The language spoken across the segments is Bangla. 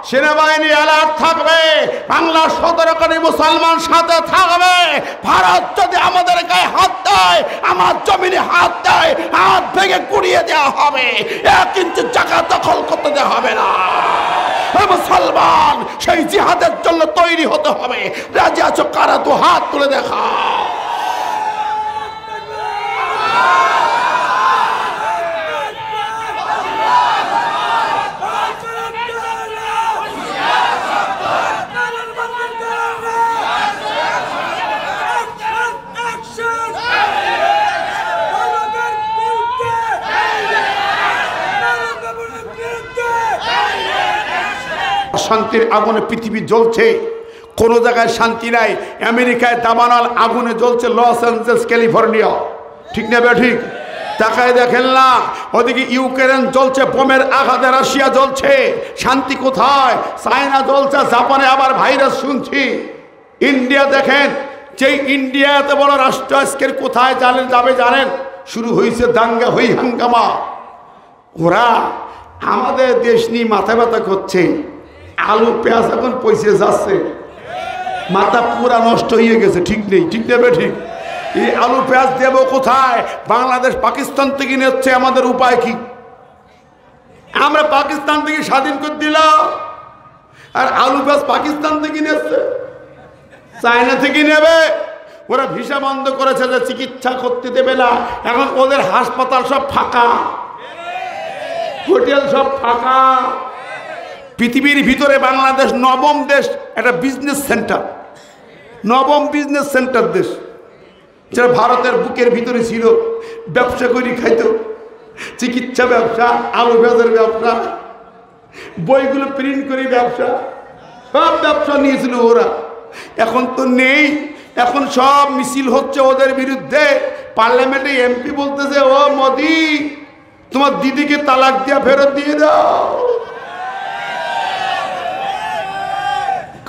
সেনাবাহিনী অ্যালার্ট থাকবে, বাংলার 17 কোটি মুসলমান সাথে থাকবে। ভারত যদি আমাদের গায়ে হাত দেয়, আমার জমিনে হাত দেয়, হাত ভেঙে গুড়িয়ে দেওয়া হবে, 1 ইঞ্চি জায়গা দখল করতে দেওয়া হবে না। মুসলমান সেই জিহাদের জন্য তৈরি হতে হবে। রাজি আছো কারা? 2 হাত তুলে দেখা। শান্তির আগুনে পৃথিবী জ্বলছে, কোনো জায়গায় শান্তি নাই। আমেরিকায় দাবানল আগুনে জ্বলছে, লস অ্যাঞ্জেলস, ক্যালিফোর্নিয়া, ঠিক না ঠিক? তাকায় দেখেন না, ওদিকে ইউক্রেন জ্বলছে, বোমের আঘাতে রাশিয়া জ্বলছে। শান্তি কোথায়? চায়না জ্বলছে, জাপানে আবার ভাইরাস শুনছি। ইন্ডিয়া দেখেন, যেই ইন্ডিয়া এত বড় রাষ্ট্র, আজকের কোথায় যাবে জানেন? শুরু হয়েছে দাঙ্গা, হই হাঙ্গামা। ওরা আমাদের দেশ নিয়ে মাথা ব্যথা করছে। আলু পেঁয়াজ এখন পয়সা যাচ্ছে, মাথা পুরা নষ্ট হয়ে গেছে, ঠিক নেই, ঠিক নেবে ঠিক? এই আলু পেঁয়াজ দেবো কোথায়? বাংলাদেশ পাকিস্তান থেকে নিচ্ছে, আমাদের উপায় কি? আমরা পাকিস্তান থেকে স্বাধীন করে দিলাম, আর আলু পেঁয়াজ পাকিস্তান থেকে নিচ্ছে, চায়না থেকে নেবে। ওরা ভিসা বন্ধ করেছে, যে চিকিৎসা করতে দেবে না। এখন ওদের হাসপাতাল সব ফাঁকা, হোটেল সব ফাঁকা। পৃথিবীর ভিতরে বাংলাদেশ 9ম দেশ, একটা বিজনেস সেন্টার, 9ম বিজনেস সেন্টার দেশ। যারা ভারতের বুকের ভিতরে ছিল, ব্যবসা করে খাইতো, চিকিৎসা ব্যবসা, আলু পেঁয়াজের ব্যবসা, বইগুলো প্রিন্ট করে ব্যবসা, সব ব্যবসা নিয়েছিল ওরা। এখন তো নেই, এখন সব মিছিল হচ্ছে ওদের বিরুদ্ধে। পার্লামেন্টে এমপি বলতেছে, ও মোদি, তোমার দিদিকে তালাক দিয়া ফেরত দিয়ে দাও।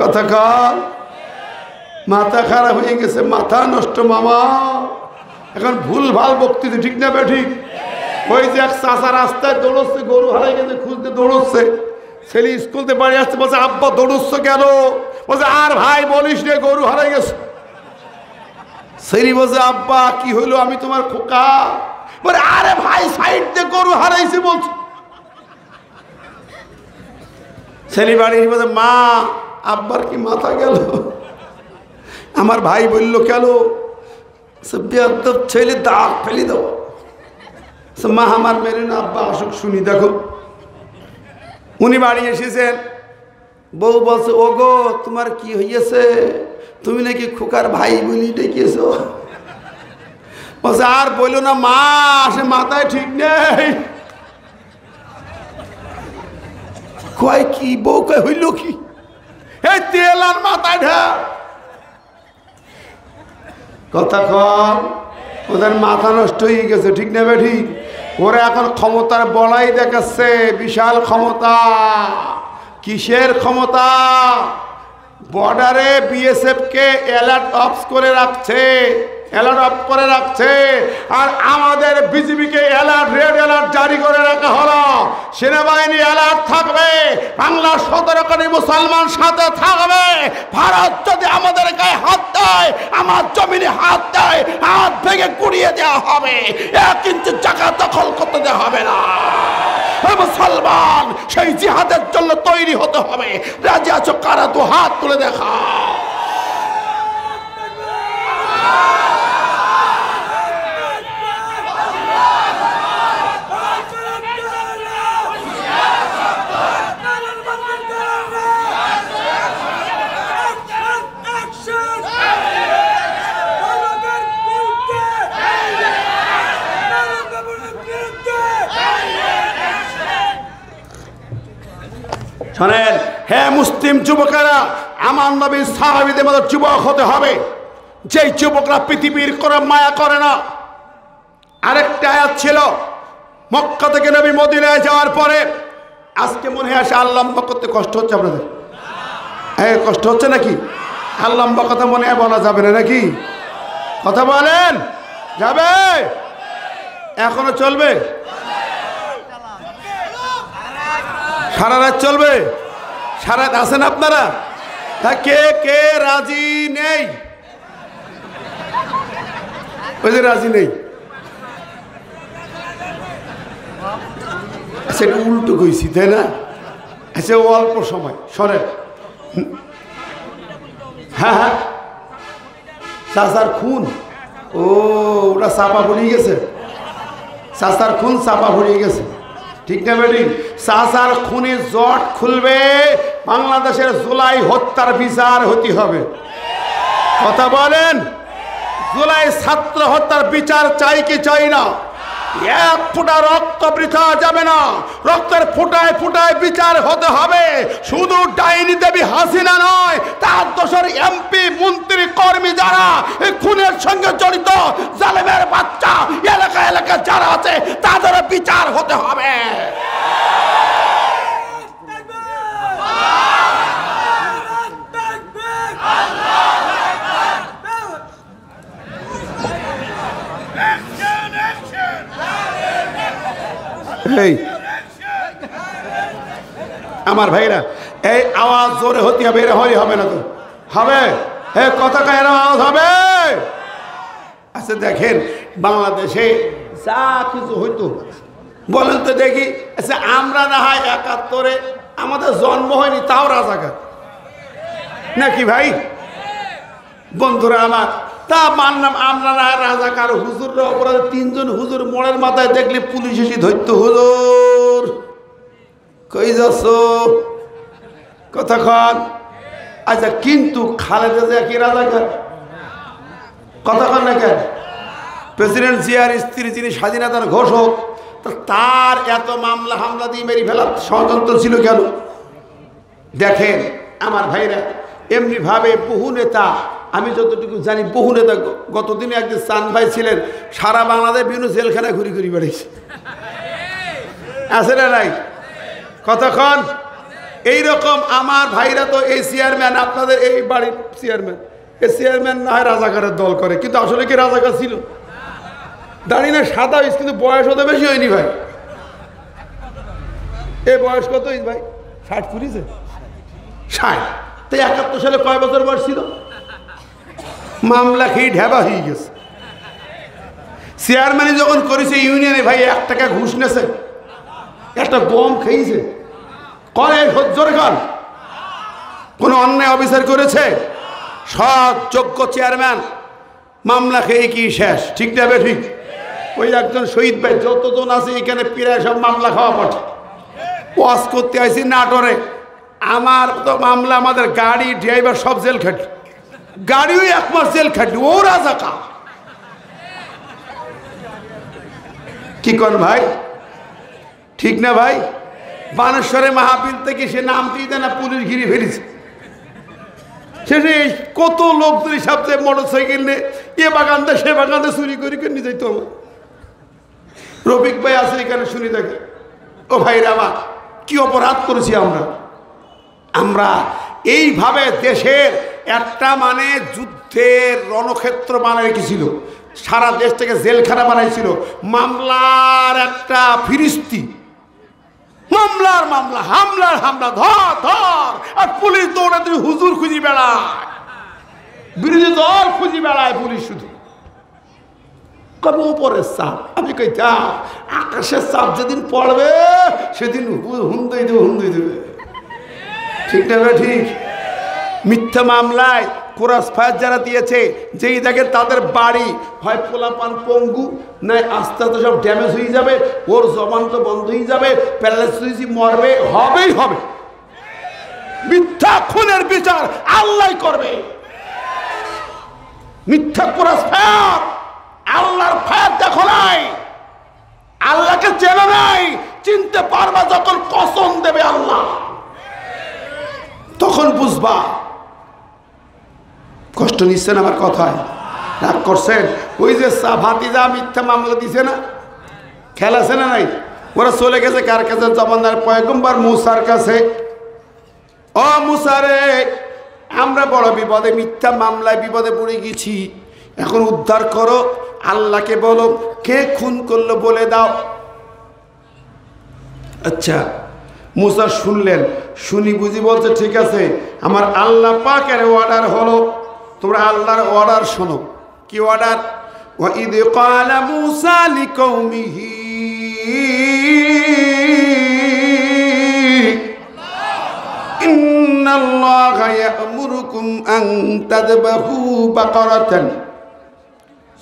কথা কার? মাথা খারাপ হয়ে গেছে, মাথা নষ্ট মামা। এখন ভুল ভাল বক্তৃতা, ঠিক না ঠিক? ওই যে এক চাচা রাস্তায় দৌড়চ্ছে, গরু হারাই গেছে, খুঁজতে দৌড়চ্ছে। ছেলে স্কুলতে বাড়ি আসতে বলছে, আব্বা দৌড়চ্ছ কেন? বলছে, আর ভাই বলিস রে, গরু হারাই গেছে। ছেলে বলছে, আব্বা কি হইলো? আমি তোমার খোকা। বলে, আরে ভাই সাইড দিয়ে গরু হারাইছে বলছে। ছেলে বাড়ি বলছে, মা আব্বার কি মাথা গেল? আমার ভাই বলল, কেন? ছেলে দাঁত ফেলে দেবো। মা আমার মেরে না, আব্বা আসুক শুনি। দেখো, উনি বাড়ি এসেছেন, বউ বলছে, ও গো তোমার কি হইয়াছে? তুমি নাকি খোকার ভাই বলি ডেকেছ। বলছে, আর বললো না মা, আসে মাথায় ঠিক নেই। কয় কি? বউ কয় হইল কি? এই তেল আর মাথায় ঢাল। কথা কম, ওদের মাথা নষ্ট হয়ে গেছে, ঠিক না ঠিক? ওরা এখন ক্ষমতার বলাই দেখাচ্ছে, বিশাল ক্ষমতা। কিসের ক্ষমতা? বর্ডারে বিএসএফ কে অ্যালার্ট অফ করে রাখছে, অ্যালার্ট অফ করে রাখছে। আর আমাদের বিজিবিকে অ্যালার্ট, রেড অ্যালার্ট জারি করে রাখা হলো। সেনাবাহিনী অ্যালার্ট থাকবে, বাংলার 17 কোটি মুসলমান সাথে থাকবে। ভারত যদি আমাদের গায়ে হাত দেয়, আমার জমিনে হাত দেয়, হাত ভেঙে গুড়িয়ে দেওয়া হবে, 1 ইঞ্চি জায়গা দখল করতে দেওয়া হবে না। মুসলমান সেই জিহাদের জন্য তৈরি হতে হবে। রাজি আছো কারা? 2 হাত তুলে দেখা। শোনেন, হে মুসলিম যুবকেরা, আমার নবীর সাহাবীদের মতো যুবক হতে হবে, যেই যুবকরা পৃথিবীর করে মায়া করে না। আরেকটা আয়াত ছিল, মক্কা থেকে নবী মদিনায় যাওয়ার পরে, আজকে মনে হয় আসে আল্লাম্বা করতে কষ্ট হচ্ছে আপনাদের? হ্যাঁ, কষ্ট হচ্ছে নাকি? আল্লাম্বা কথা মনে হয় বলা যাবে না নাকি? কথা বলেন, যাবে? এখনো চলবে? সারা রাত চলবে? সারা আছেন আপনারা? কে কে রাজি নেই? ওই যে রাজি নেই, সেটা উল্টো কইছি তাই না? আচ্ছা অল্প সময় সরে। হ্যাঁ হ্যাঁ, চাচার খুন, ও ওটা চাপা পড়িয়ে গেছে, চাচার খুন চাপা পড়িয়ে গেছে, ঠিক না বেটি? চাচার খুনে জট খুলবে, বাংলাদেশের জুলাই হত্যার বিচার হতে হবে। কথা বলেন, জুলাই ছাত্র হত্যার বিচার চাই কি চাই না? এক ফোঁটা রক্ত বৃথা যাবে না, রক্তের ফোঁটায় ফোঁটায় বিচার হতে হবে। শুধু ডাইনি দেবী হাসিনা নয়, তার দোষের এমপি মন্ত্রী কর্মী যারা এই খুনের সঙ্গে জড়িত, জালেমের বাচ্চা এলাকা এলাকা যারা আছে, তাদের বিচার হতে হবে। আমার ভাইরা, এই আওয়াজ জোরে হতে হবে, এরা হলে হবে না তো? হবে, কথা কায়ের আওয়াজ হবে। আচ্ছা দেখেন, বাংলাদেশে যা কিছু হইতো বলেন তো দেখি। আচ্ছা আমরা না হয় ৭১ আমাদের জন্ম হয়নি, তাও রাজাকার নাকি ভাই? বন্ধুরা আমার, তা মানলাম আমরা না রাজাকার। হুজুররা অপরাধ, ৩ জন হুজুর মোড়ের মাথায় দেখলে পুলিশ এসে ধরত, হুজুর কই যাচ্ছ, কতক্ষণ? আচ্ছা কিন্তু খালেদা জিয়া কি রাজাকার? কতক্ষণ না কেন? প্রেসিডেন্ট জিয়ার স্ত্রী, যিনি স্বাধীনতার ঘোষক, তার এত মামলা হামলা দিয়ে মেরে ফেলার ষড়যন্ত্র ছিল কেন? দেখেন আমার ভাইরা, এমনি ভাবে বহু নেতা, আমি যতটুকু জানি বহু নেতা, গতদিনে একদিন চান ভাই ছিলেন, সারা বাংলাদেশ বিভিন্ন জেলখানায় ঘুরি ঘুরি বেড়াইছে, আছে না নাই? কতক্ষণ? এইরকম আমার ভাইরা তো এই চেয়ারম্যান, আপনাদের এই বাড়ির চেয়ারম্যান, এই চেয়ারম্যান না হয় রাজাকারের দল করে, কিন্তু আসলে কি রাজাকার ছিল? দাঁড়ি না সাদা, কিন্তু বয়স হতে বেশি হয়নি ভাই। এই বয়স কত ভাই? 60 পুরিছে, 60। তো ৭১ সালে কয় বছর বয়স ছিল? মামলা খেয়ে ঢেবা হয়ে গেছে। চেয়ারম্যানই যখন করেছে ইউনিয়নে, ভাই 1 টাকা ঘুষ নেছে, একটা গম খেয়েছে, করে জোরে খান, কোন অন্যায় অফিসার করেছে? সৎ যোগ্য চেয়ারম্যান মামলা খেয়ে কি শেষ, ঠিক না বে ঠিক? ওই একজন শহীদ ভাই, যতজন আছে এখানে প্রায় সব মামলা খাওয়া পড়ে। ওয়াজ করতে আইসি নাটোরে, আমার তো মামলা, আমাদের গাড়ি ড্রাইভার সব জেল খাটল, গাড়িও 1 মাস জেল খাটল, ও রাজাকার। কি করেন ভাই, ঠিক না ভাই? বানেশ্বরে মাহফিল থেকে সে নাম দিয়ে দেয় না, পুলিশ ঘিরে ফেলেছে। শেষে কত লোকদের সবচেয়ে মোটরসাইকেল নিয়ে এ বাগানটা সে বাগানটা চুরি করে নিয়ে যাইতো। আমার রফিক ভাই আছে এখানে, শুনি দেখে। ও ভাইরা আমার, কি অপরাধ করেছি আমরা এইভাবে দেশের একটা মানে যুদ্ধের রণক্ষেত্র বানাই রেখেছিল, সারা দেশ থেকে জেলখানা বানাইছিল, মামলার একটা ফিরিস্তি, মামলার মামলা, হামলার হামলা, ধর ধর, আর পুলিশ দৌড়ে তুমি হুজুর খুঁজি বেড়ায়, বিরোধী দল খুঁজি বেড়ায় পুলিশ। শুধু কবে উপরের চাপ, আমি কই যা, আকাশের চাপ যেদিন পড়বে সেদিন হুন্দই দেবে, ঠিক না? ঠিক। মিথ্যা মামলায় কোরাস ফায়ার যারা দিয়েছে, যেই দেখেন তাদের বাড়ি হয় পোলাপান পঙ্গু, নাই আস্তে আস্তে সব ড্যামেজ হয়ে যাবে, ওর জবান তো বন্ধ হয়ে যাবে, প্যারালাইসিস মরবে, হবেই হবে। মিথ্যা খুনের বিচার আল্লাহ করবে। মিথ্যা কোরাস ফায়ার, আল্লাহর ফায়ার দেখো নাই, আল্লাহকে চেনো নাই, চিনতে পারবা যখন কসম দেবে আল্লাহ, তখন বুঝবা। কষ্ট নিচ্ছেন আমার কথায়, রাগ করছেন? ওই যে ভাতিজা মিথ্যা মামলা দিছে না, খেয়াল আছে না নাই? ওরা চলে গেছে কার কাছে? জমানার পয়গম্বর মুসার কাছে। ও মুসা রে, আমরা বড় বিপদে, মিথ্যা মামলায় বিপদে পড়ে গেছি, এখন উদ্ধার করো, আল্লাহকে বলো কে খুন করলো বলে দাও। আচ্ছা মুসা শুনলেন, শুনি বুঝি বলছে ঠিক আছে, আমার আল্লাহ পাকের অর্ডার হলো, তোমরা আল্লাহর অর্ডার শোনো। কি অর্ডার? ওয়াইদ ক্বালা মূসা লিকওমিহি ইন্নাল্লাহা ইয়া'মুরুকুম আন তাযবাহু বাকারাতান।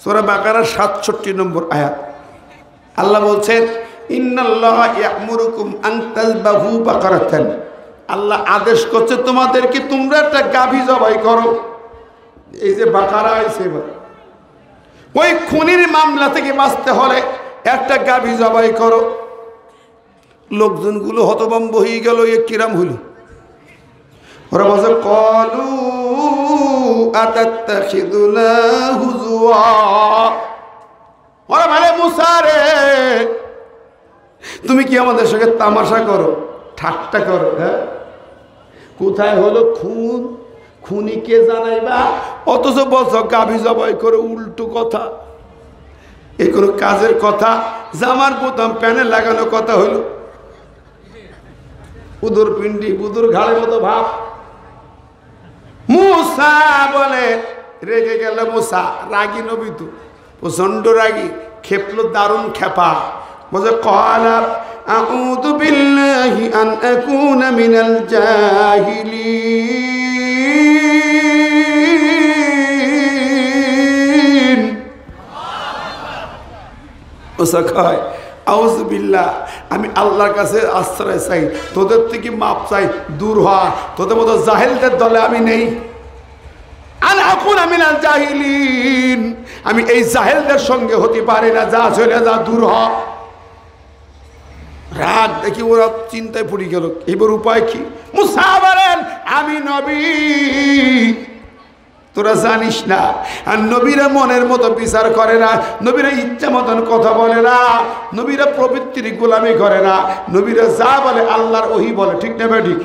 সূরা বাকারার 67 নম্বর আয়াত। আল্লাহ বলছেন ইন্নাল্লাহা ইয়া'মুরুকুম আন তাযবাহু বাকারাতান, আল্লাহ আদেশ করছে তোমাদেরকে তোমরা একটা গাভী জবাই করো। এই যে বাকারা আছে, ওই খুনির মামলা থেকে বাঁচতে হলে একটা গাভী জবাই করো। লোকজনগুলো হতভম্ব হয়ে গেল, এ কিরাম হইল। ওরা বলছে ক্বালু আতাত্তাখিযুনা হুজুয়া, ওরা বলে মুসা রে তুমি কি আমাদের সঙ্গে তামাশা করো, ঠাট্টা করো? হ্যাঁ, কোথায় হলো খুন, খুনিকে জানাইবা, অথচ বলছ গাভী জবাই করে। উল্টো কথা, এই কোনো কাজের কথা? জামার বোতাম প্যানে লাগানো কথা হইল। বুদুর পিন্ডি বুদুর ঘাড়ের মতো ভাব। মুসা বলে, রেগে গেল মুসা, রাগী নবী তো, প্রচন্ড রাগী, খেপলো দারুণ খেপা। বলে ক্বালা আউযু বিল্লাহি আন আকুনা মিনাল জাহিলিন। মুসা কয় আউযু বিল্লাহ, আমি আল্লাহর কাছে আশ্রয় চাই, তোদের থেকে মাপ চাই, দূর হ, তোদের মতো জাহেলদের দলে আমি নেই। আন আকুনা মিনাল জাহিলিন, আমি এই জাহেলদের সঙ্গে হতে পারি না, যা চলে যা, দূর হ। রাগ দেখি ওরা চিন্তায় পড়ে গেল, এবার উপায় কি? মুসা বলেন আমি নবী, তোরা জানিস না, আর নবীরা মনের মতো বিচার করে না, নবীরা ইচ্ছা মতন কথা বলে না, নবীরা প্রবৃত্তির গোলামি করে না, নবীরা যা বলে আল্লাহর ওহী বলে। ঠিক না ঠিক?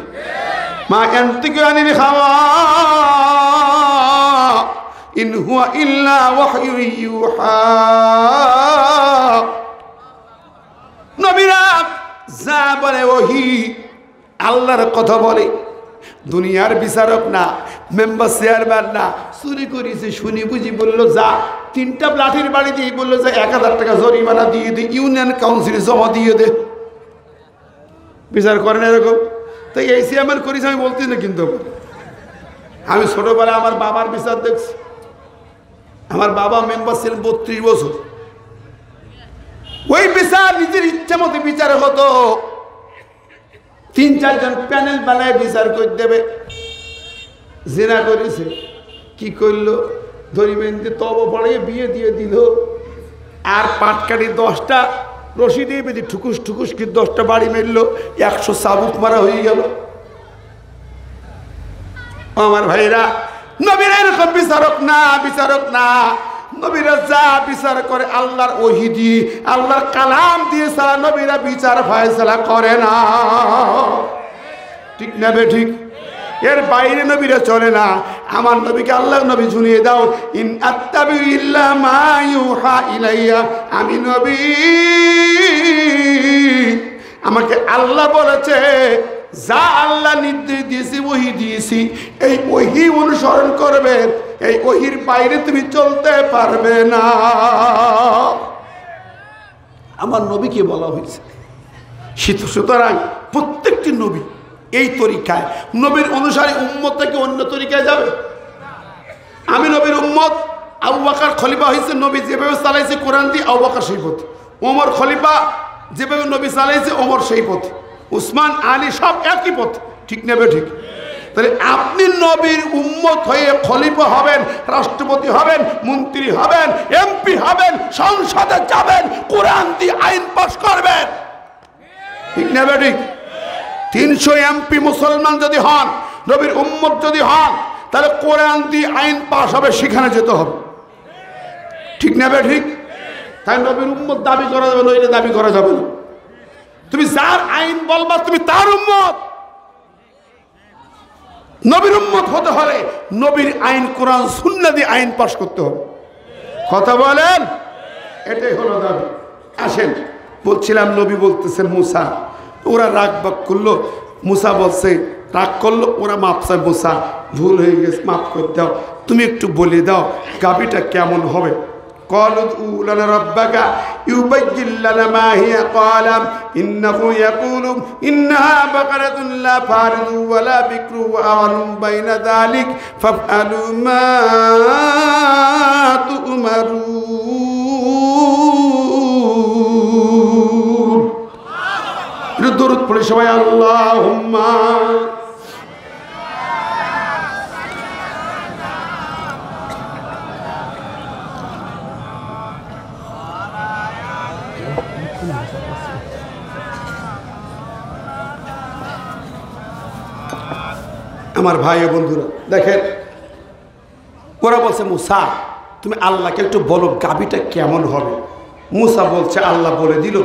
মা ইয়ানতিকু আনিল হাওয়া ইন হুয়া ইল্লা ওয়াহয়ু ইউহা। নবীরা যা বলে ওহী, আল্লাহর কথা বলে। দুনিয়ার বিচারক না, মেম্বার চেয়ারম্যান না, চুরি করেছে শুনি বুঝি বললো যা, 3টা লাঠির বাড়ি দিয়ে বললো যে 1000 টাকা জরিমানা দিয়ে দে, ইউনিয়ন কাউন্সিলে জমা দিয়ে দে। বিচার করেন এরকম? তাই এই চেয়ারম্যান করেছে আমি বলছি না, কিন্তু আমি ছোটবেলায় আমার বাবার বিচার দেখছি। আমার বাবা মেম্বার ছিলেন 32 বছর। ওই বিচার নিজের ইচ্ছা মতো বিচার হতো, 3-4 জন প্যানেল বানায় বিচার করে দেবে। জিনা করেছে, কি করলো, ধরিবেন্দি তব পড়ে বিয়ে দিয়ে দিল, আর পাটকাটি 10টা রশি দিয়ে বেঁধে ঠুকুস ঠুকুস কি 10টা বাড়ি মেরলো, 100 চাবুক মারা হয়ে গেল। আমার ভাইরা, নবীরা এরকম বিচারক না, বিচারক না। নবীরা যা বিচার করে আল্লাহর ওহী দিয়ে, আল্লাহর কালাম দিয়ে ছাড়া নবীরা বিচার ফয়সালা করে না। ঠিক না বে ঠিক? এর বাইরে নবীরা চলে না। আমার নবীকে আল্লাহ নবী শুনিয়ে দাও, ইন আত্তাবি ইল্লা মা ইউহা ইলাইয়া, আমি নবী, আমাকে আল্লাহ বলেছে যা আল্লাহ নির্দেশ দিয়েছি ওহী দিয়েছি, এই ওহী অনুসরণ করবে, এই ওহীর বাইরে তুমি চলতে পারবে না। আমার নবীকে বলা হয়েছে। সুতরাং প্রত্যেকটি নবী এই তরিকায়, নবীর অনুসারী উম্মত থেকে অন্য তরিকায় যাবে। আমি নবীর উম্মত, আবু বকর খলিফা হয়েছে, নবী যেভাবে চালাইছে কোরআন দিয়ে, আবু বকর সেই পথে। ওমর খলিফা যেভাবে নবী চালাইছে, ওমর সেই পথে। উসমান, আলী সব একই পথ। ঠিক নেবে ঠিক? তাহলে আপনি নবীর উম্মত হয়ে খলিফা হবেন, রাষ্ট্রপতি হবেন, মন্ত্রী হবেন, এমপি হবেন, সংসদে যাবেন, কোরআন দিয়ে আইন পাস করবেন। ঠিক নেবে ঠিক? 300 এমপি মুসলমান যদি হন, নবীর উম্মত যদি হন, তাহলে কোরআন দিয়ে আইন পাস হবে, সেখানে যেতে হবে। ঠিক নেবে ঠিক? তাই নবীর উম্মত দাবি করা যাবে, নইলে দাবি করা যাবে না। তুমি যার আইন বলবা তুমি তার উম্মত। নবীর উম্মত হতে হলে নবীর আইন, কোরআন সুন্নাহ দিয়ে আইন পাস করতে হবে। কথা বলেন? এটাই হলো দাবি। আসেন, বলছিলাম নবী বলতেছেন মুসা, ওরা রাগ বাগ করলো, মুসা বলছে রাগ করলো, ওরা মাপ চায়, মুসা ভুল হয়ে গেছে, মাফ করে দাও, তুমি একটু বলে দাও গাভীটা কেমন হবে। قالوا ادعوا لنا ربك يبين لنا ما هي قال إنه يقول إنها بقرة لا فارض ولا بكر وأعون بين ذلك فافعلوا ما تؤمرون. درود পড়ে সবাই আল্লাহুম্মা। আমার ভাই ও বন্ধুরা দেখেন, ওরা বলছে মুসা তুমি আল্লাহকে একটু বলো গাভীটা কেমন হবে। মুসা বলছে আল্লাহ বলে দিল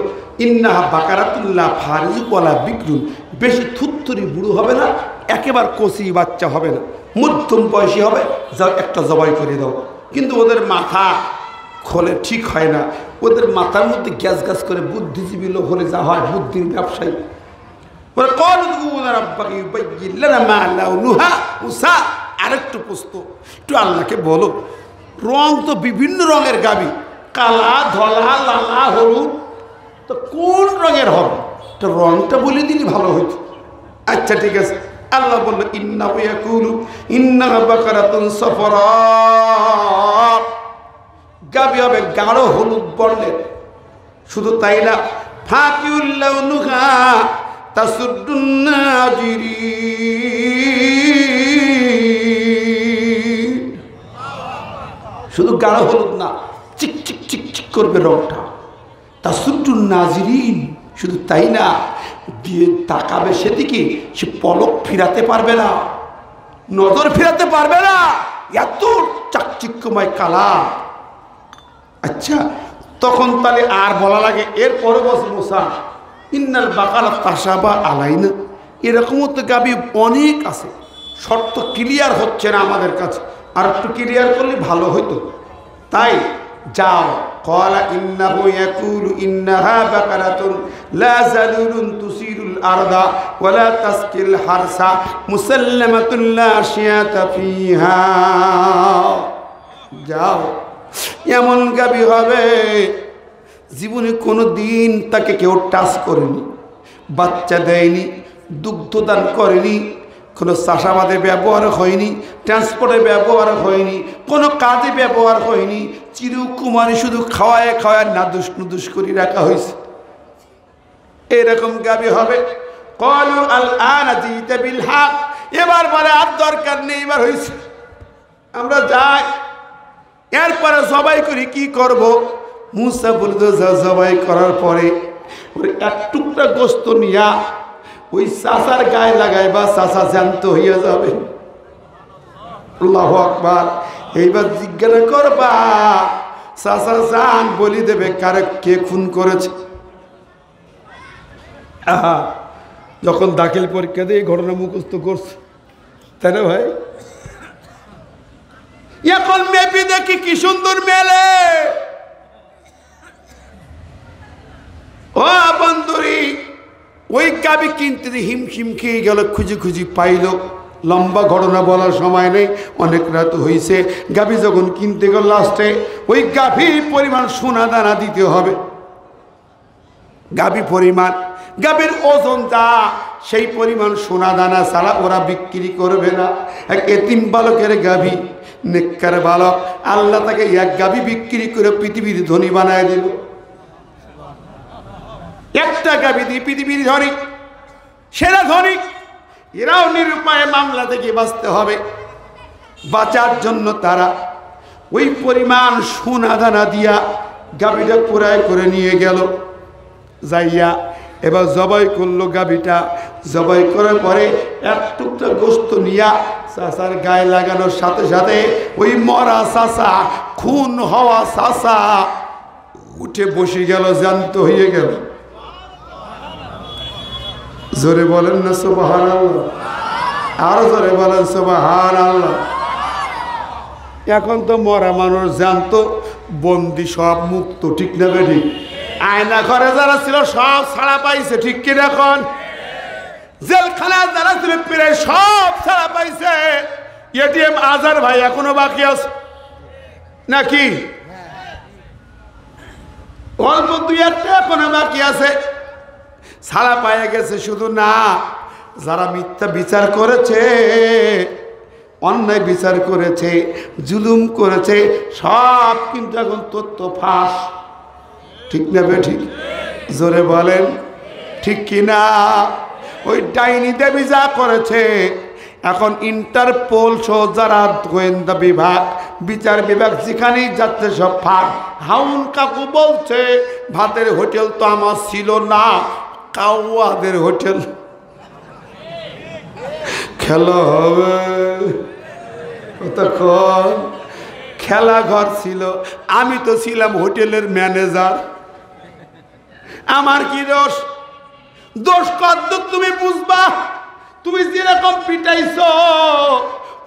ইন্নাহা বাকারাতুল্লাহ ফারিজু ওয়ালা বিকরুন, বেশি থুত্তুরি বুড়ো হবে না, একেবারে কচি বাচ্চা হবে না, মধ্যম বয়সী হবে, যাও একটা জবাই করে দাও। কিন্তু ওদের মাথা খোলে ঠিক হয় না, ওদের মাথার মধ্যে গ্যাস গ্যাস করে বুদ্ধিজীবী লোক হলে যা হয়, বুদ্ধির ব্যবসায়ী। আরেকটু প্রশ্ন, একটু আল্লাহকে বলো রং তো বিভিন্ন রঙের গাভী, কালা ধলা লালা হলুদ, তো কোন রঙের হবে, তো রংটা বলে দিলে ভালো হইতো। আচ্ছা ঠিক আছে, আল্লাহ বললো ইন্নাহু ইয়াকুলু ইন্নাহা বাকারাতুন সাফরা, গাভী হবে গাঢ় হলুদ বর্ণের। শুধু তাই না, ফাকিউল লাউনুহা তাসুদ্দুন নাজিরিন, শুধু গাঢ় হলুদ না, চিক চিক চিক চিক করবে রংটা। তাসুদ্দুন নাজিরিন, শুধু তাই না, দিয়ে তাকাবে সেদিকে, সে পলক ফিরাতে পারবে না, নজর ফিরাতে পারবে না, এত চাকচিক্যময় কালা। আচ্ছা তখন তাহলে আর বলা লাগে, এরপরে বস মুসা ইন্নাল বাকারা তাসাবা আলাইনা, এরকমও তো গাভী অনেক আছে, শর্ত ক্লিয়ার হচ্ছে না আমাদের কাছে, আর একটু ক্লিয়ার করলে ভালো হইতো। তাই যাও, ক্বালা ইন্নাহু ইয়াকুলু ইন্নাহা বাকারাতুন লা যালুলুন তুসিরুল আরদা ওয়ালা তাসকিল হারসা মুসাল্লামাতুন লা শিয়াতা ফিহা, যাও এমন গাভী হবে জীবনে কোনো দিন তাকে কেউ টাচ করেনি, বাচ্চা দেয়নি, দুগ্ধদান করেনি, কোনো চাষাবাদে ব্যবহার হয়নি, ট্রান্সপোর্টে ব্যবহার হয়নি, কোনো কাজে ব্যবহার হয়নি, চিরকুমারী শুধু খাওয়ায় খাওয়ায় নাদুস নুদুস করে রাখা হয়েছে, এরকম গাভী হবে। ক্বালু আল আনা জিতা বিল হক, এবার বলে আর দরকার নেই, এবার হয়েছে, আমরা যাই, এরপরে জবাই করি, কি করব? মুসা বলতো জবাই করার পরে ওই এক টুকরা গোস্ত নিয়া ওই চাষার গায়ে লাগাইবা, চাষা জ্যান্ত হইয়া যাবে। আল্লাহু আকবার। এইবার জিজ্ঞাসা করবা, চাষা জান বলি দেবে কারে কে খুন করেছে। আহা, যখন দাখিল পরীক্ষা দিয়ে ঘটনা মুখস্থ করছে, তাই না ভাই? এখন মেপি দেখি কি সুন্দর মেলে। ও বন্ধুরি, ওই গাভী কিনতে হিমশিম খেয়ে গেল, খুঁজি খুঁজি পাইল। লম্বা ঘটনা বলার সময় নেই, অনেক রাত হয়েছে। গাভী যখন কিনতে গেল, লাস্টে ওই গাভীর পরিমাণ সোনা দানা দিতে হবে। গাভী পরিমাণ, গাভীর ওজন যা, সেই পরিমাণ সোনা দানা ছাড়া ওরা বিক্রি করবে না। এক এতিম বালকের গাভী, নেককার বালক, আল্লাহ তাকে এক গাভী বিক্রি করে পৃথিবীর ধনী বানায় দিল। একটা গাভী দিয়ে পৃথিবীর ধনী, সেরা ধনী। এরাও নিরুপায়ে মামলা থেকে বাঁচতে হবে। বাঁচার জন্য তারা ওই পরিমাণ সোনা দানা দিয়া গাভীটা ক্রয় করে নিয়ে গেল। যাইয়া এবার জবাই করলো গাভীটা। জবাই করার পরে এক টুকটা গোস্ত নিয়া চাষার গায়ে লাগানোর সাথে সাথে ওই মরা চাষা, খুন হওয়া চাষা উঠে বসে গেল, জ্যান্ত হয়ে গেল। জোরে বলেন না সুবহানাল্লাহ, আরো জোরে বলেন সুবহানাল্লাহ। এখন তো মরা মানুষ জ্যান্ত, বন্দি সব মুক্ত, ঠিক না বেঠিক? আয়না ঘরে যারা ছিল সব ছাড়া পাইছে, ঠিক কিনা এখন? জেলখানা যারা ছিল প্রায় সব ছাড়া পাইছে। এটিএম আজার ভাই এখনো বাকি আছে নাকি? অল্প দুই একটা এখনো বাকি আছে, ছাড়া পাইয়া গেছে। শুধু না, যারা মিথ্যা বিচার করেছে, অন্যায় বিচার করেছে, জুলুম করেছে, সব কিন্তু এখন তথ্য ফাঁস। ঠিক না বেঠিক? জোরে বলেন ঠিক কিনা? ওই ডাইনি দেবী যা করেছে, এখন ইন্টারপোল সহ যারা গোয়েন্দা বিভাগ, বিচার বিভাগ যেখানেই যাচ্ছে সব ফাঁক। হাউন কাকু বলছে ভাতের হোটেল তো আমার ছিল না, কাউয়াদের হোটেল। খেলা হবে কতক্ষণ? খেলা ঘর ছিল, আমি তো ছিলাম হোটেলের ম্যানেজার। আমার কি দোষ? দোষ কত তুমি বুঝবা? তুমি যেরকম পিটাইছো,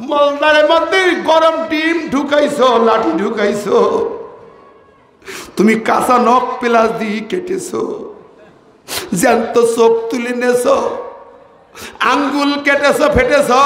মলদারের মধ্যে গরম ডিম ঢুকাইছো, লাঠি ঢুকাইছো, তুমি কাঁচা নখ প্লাস দিয়ে কেটেছো, জ্যান্ত চোখ তুলে নেছো, আঙ্গুল কেটেছো, ফেটেছো,